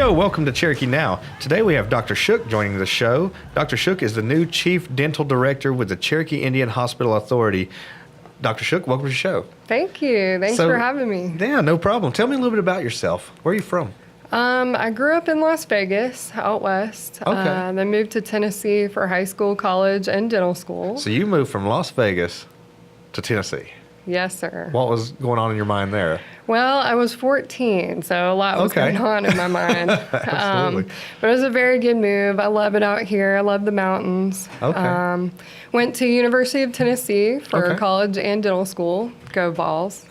Hello, welcome to Cherokee Now. Today we have Dr. Shook joining the show. Dr. Shook is the new Chief Dental Director with the Cherokee Indian Hospital Authority. Dr. Shook, welcome to the show. Thank you. Thanks for having me. Yeah, no problem. Tell me a little bit about yourself. Where are you from? I grew up in Las Vegas, out west. Okay. Then moved to Tennessee for high school, college, and dental school. So you moved from Las Vegas to Tennessee. Yes, sir. What was going on in your mind there? Well, I was 14, so a lot was going on in my mind. Absolutely. But it was a very good move. I love it out here. I love the mountains. Okay. Went to University of Tennessee for college and dental school. Go Vols.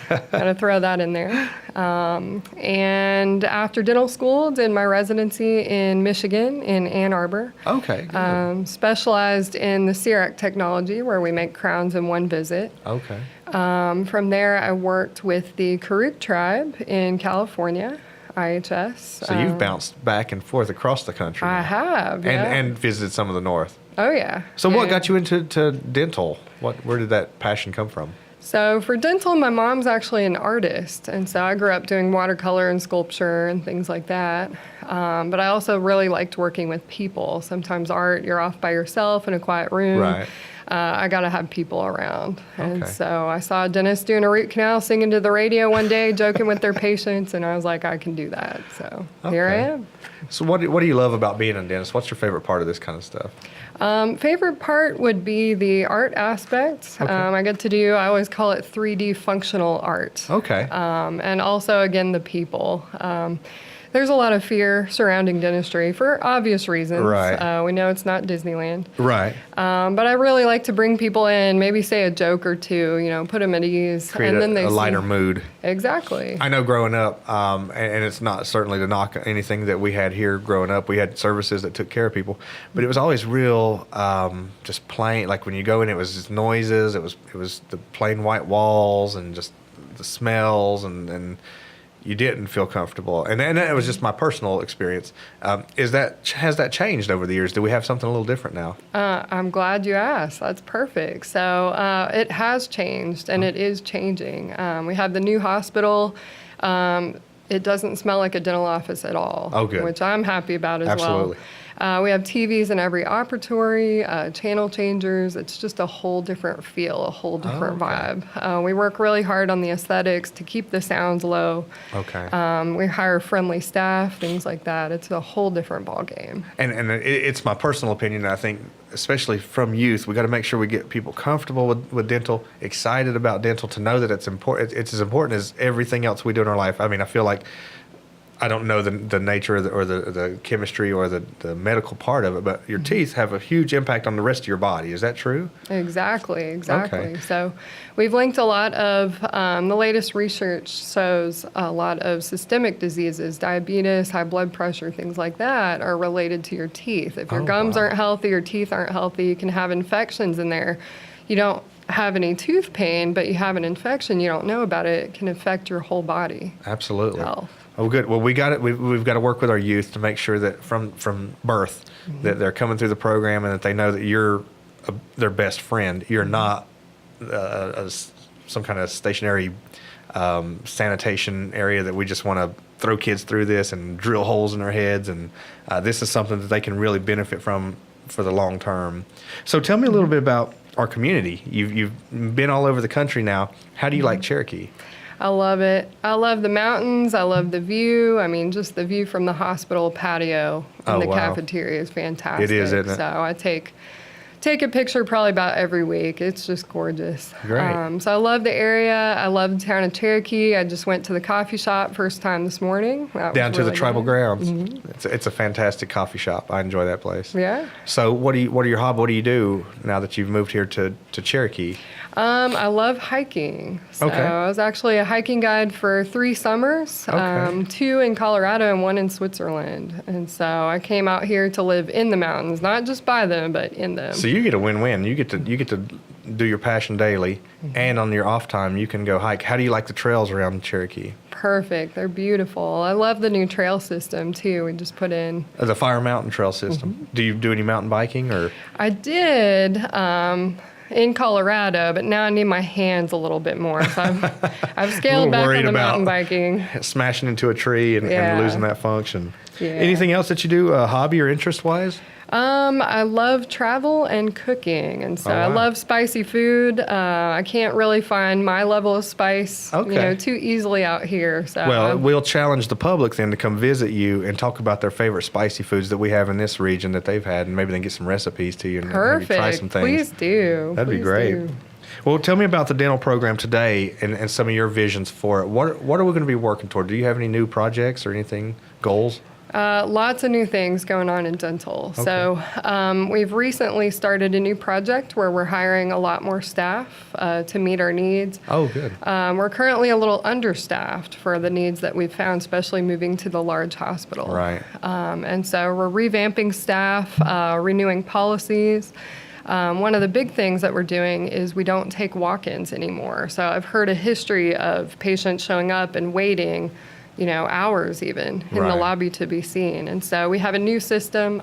Got to throw that in there. And after dental school, did my residency in Michigan in Ann Arbor. Okay. Good. Specialized in the CEREC technology, where we make crowns in one visit. Okay. From there, I worked with the Karuk tribe in California, IHS. So you've bounced back and forth across the country. I have, yeah. And visited some of the north. Oh, yeah. So what got you into dental? Where did that passion come from? So for dental, my mom's actually an artist, and so I grew up doing watercolor and sculpture and things like that. But I also really liked working with people. Sometimes art, you're off by yourself in a quiet room. Right. I got to have people around. And Okay. so I saw a dentist doing a root canal, singing to the radio one day, joking with their patients, and I was like, I can do that. So here I am. So what do you love about being a dentist? What's your favorite part of this kind of stuff? Favorite part would be the art aspect. Okay. I get to do, I always call it 3D functional art. Okay. And also, again, the people. There's a lot of fear surrounding dentistry for obvious reasons. Right. We know it's not Disneyland. Right. But I really like to bring people in, maybe say a joke or two, put them at ease. Create and then a lighter mood. Exactly. I know growing up, and it's not certainly to knock anything that we had here growing up. We had services that took care of people, but it was always real, just plain. Like when you go in, it was just noises. It was the plain white walls and just the smells and you didn't feel comfortable. And it was just my personal experience. Has that changed over the years? Do we have something a little different now? I'm glad you asked. That's perfect. So it has changed, and it is changing. We have the new hospital. It doesn't smell like a dental office at all, which I'm happy about as Absolutely. well. We have TVs in every operatory, channel changers. It's just a whole different feel, a whole different vibe. We work really hard on the aesthetics to keep the sounds low. Okay. We hire friendly staff, things like that. It's a whole different ballgame. And it's my personal opinion. I think, especially from youth, we got to make sure we get people comfortable with dental, excited about dental, to know that it's important. It's as important as everything else we do in our life. I mean, I feel like I don't know the nature or the chemistry or the medical part of it, but your teeth have a huge impact on the rest of your body. Is that true? Exactly. Okay. So we've linked a lot of, the latest research shows a lot of systemic diseases, diabetes, high blood pressure, things like that are related to your teeth. If your gums aren't healthy, your teeth aren't healthy, you can have infections in there. You don't have any tooth pain, but you have an infection, you don't know about it. It can affect your whole body. Absolutely. Health. Oh, good. Well, we've got to work with our youth to make sure that from birth that they're coming through the program and that they know that you're their best friend. You're not some kind of stationary sanitation area that we just want to throw kids through this and drill holes in their heads. And this is something that they can really benefit from for the long term. So tell me a little bit about our community. You've been all over the country now. How do you like Cherokee? I love it. I love the mountains. I love the view. I mean, just the view from the hospital patio and the cafeteria is fantastic. It is, isn't it? So I take a picture probably about every week. It's just gorgeous. Great. So I love the area. I love the town of Cherokee. I just went to the coffee shop first time this morning. Down to the tribal grounds. Mm-hmm. It's a fantastic coffee shop. I enjoy that place. Yeah. So what are your hobbies? What do you do now that you've moved here to Cherokee? I love hiking. So I was actually a hiking guide for 3 summers, 2 in Colorado and 1 in Switzerland. And so I came out here to live in the mountains, not just by them, but in them. So you get a win-win. You get to do your passion daily, and on your off time you can go hike. How do you like the trails around Cherokee? Perfect. They're beautiful. I love the new trail system too. We just put in The Fire Mountain Trail system. Do you do any mountain biking or? I did. in Colorado, but now I need my hands a little bit more. So I've scaled back on the mountain biking. Smashing into a tree and losing that function. Yeah. Anything else that you do, hobby or interest-wise? I love travel and cooking, and so I love spicy food. I can't really find my level of spice, too easily out here. So well, we'll challenge the public then to come visit you and talk about their favorite spicy foods that we have in this region that they've had, and maybe they can get some recipes to you and maybe try some things. Please do. That'd be great. Well, tell me about the dental program today and some of your visions for it. What are we going to be working toward? Do you have any new projects or anything, goals? Lots of new things going on in dental. Okay. So we've recently started a new project where we're hiring a lot more staff to meet our needs. Oh, good. We're currently a little understaffed for the needs that we've found, especially moving to the large hospital. Right. And so we're revamping staff, renewing policies. One of the big things that we're doing is we don't take walk-ins anymore. So I've heard a history of patients showing up and waiting hours even in the lobby to be seen. And so we have a new system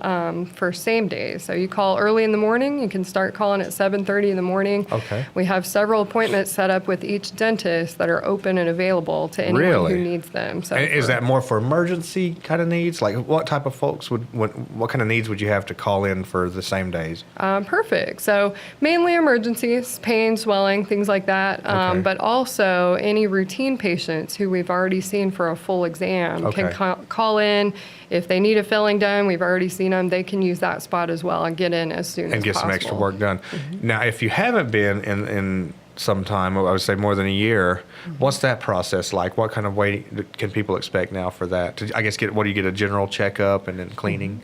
for same days. So you call early in the morning, you can start calling at 7:30 in the morning. Okay. We have several appointments set up with each dentist that are open and available to anyone who needs them. So is that more for emergency kind of needs? Like what type of folks what kind of needs would you have to call in for the same days? Perfect. So mainly emergencies, pain, swelling, things like that. But also any routine patients who we've already seen for a full exam can call in. If they need a filling done, we've already seen them, they can use that spot as well and get in as soon as possible. And get some extra work done. Mm-hmm. Now, if you haven't been in some time, I would say more than a year, what's that process like? What kind of waiting can people expect now for that? I guess, what do you get, a general checkup and then cleaning?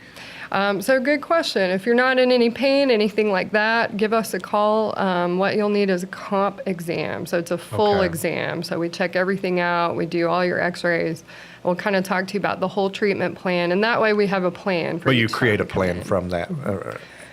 So good question. If you're not in any pain, anything like that, give us a call. What you'll need is a comp exam. So it's a full exam. So we check everything out. We do all your x-rays. We'll kind of talk to you about the whole treatment plan. And that way we have a plan. But you create a plan from that.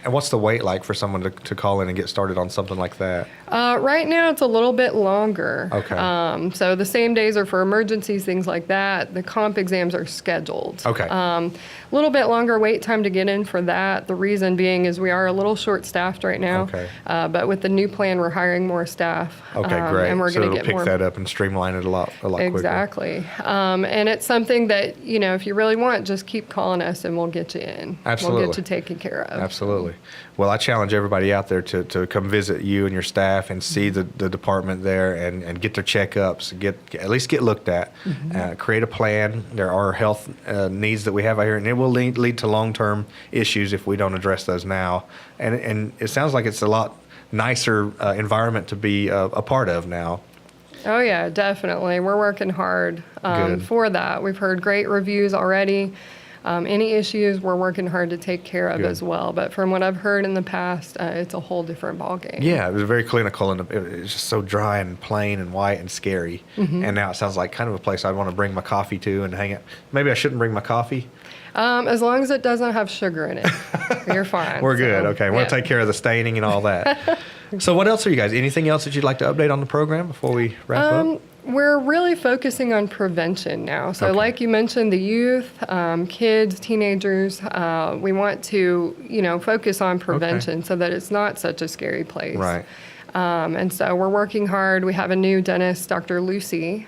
And what's the wait like for someone to call in and get started on something like that? Right now, it's a little bit longer. Okay. So the same days are for emergencies, things like that. The comp exams are scheduled. Okay. A little bit longer wait time to get in for that. The reason being is we are a little short-staffed right now. Okay. But with the new plan, we're hiring more staff. Okay, great. And we're going to get more. So it'll pick that up and streamline it a lot quicker. Exactly. And it's something that, if you really want, just keep calling us and we'll get you in. Absolutely. We'll get you taken care of. Absolutely. Well, I challenge everybody out there to come visit you and your staff and see the department there and get their checkups, at least get looked at, create a plan. There are health needs that we have out here, and it will lead to long-term issues if we don't address those now. And it sounds like it's a lot nicer environment to be a part of now. Oh, yeah, definitely. We're working hard for that. We've heard great reviews already. Any issues, we're working hard to take care of as well. But from what I've heard in the past, it's a whole different ballgame. Yeah, it was very clinical, and it's just so dry and plain and white and scary. And now it sounds like kind of a place I'd want to bring my coffee to and hang out. Maybe I shouldn't bring my coffee? As long as it doesn't have sugar in it, you're fine. We're good. Okay, we'll take care of the staining and all that. So what else are you guys? Anything else that you'd like to update on the program before we wrap up? We're really focusing on prevention now. So like you mentioned, the youth, kids, teenagers, we want to, focus on prevention so that it's not such a scary place. Right. And so we're working hard. We have a new dentist, Dr. Lucy.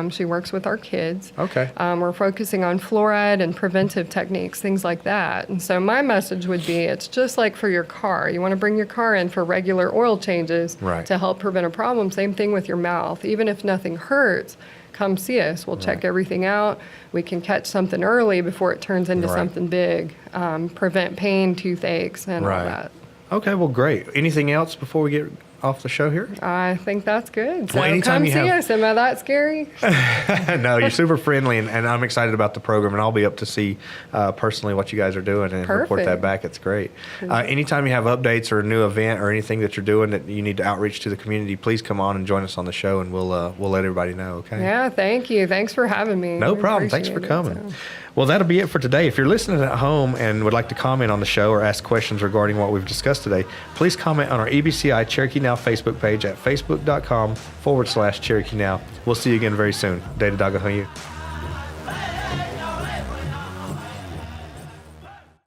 She works with our kids. Okay. We're focusing on fluoride and preventive techniques, things like that. And so my message would be, it's just like for your car. You want to bring your car in for regular oil changes to help prevent a problem. Same thing with your mouth. Even if nothing hurts, come see us. We'll check everything out. We can catch something early before it turns into something big. Prevent pain, toothaches, and all that. Okay, well, great. Anything else before we get off the show here? I think that's good. So anytime come see us. Am I that scary? No, you're super friendly, and I'm excited about the program, and I'll be up to see personally what you guys are doing and report that back. It's great. Anytime you have updates or a new event or anything that you're doing that you need to outreach to the community, please come on and join us on the show, and we'll let everybody know, okay? Yeah, thank you. Thanks for having me. No problem. Thanks for coming. Well, that'll be it for today. If you're listening at home and would like to comment on the show or ask questions regarding what we've discussed today, please comment on our EBCI Cherokee Now Facebook page at facebook.com/Cherokee Now. We'll see you again very soon. Data Dagahoyu.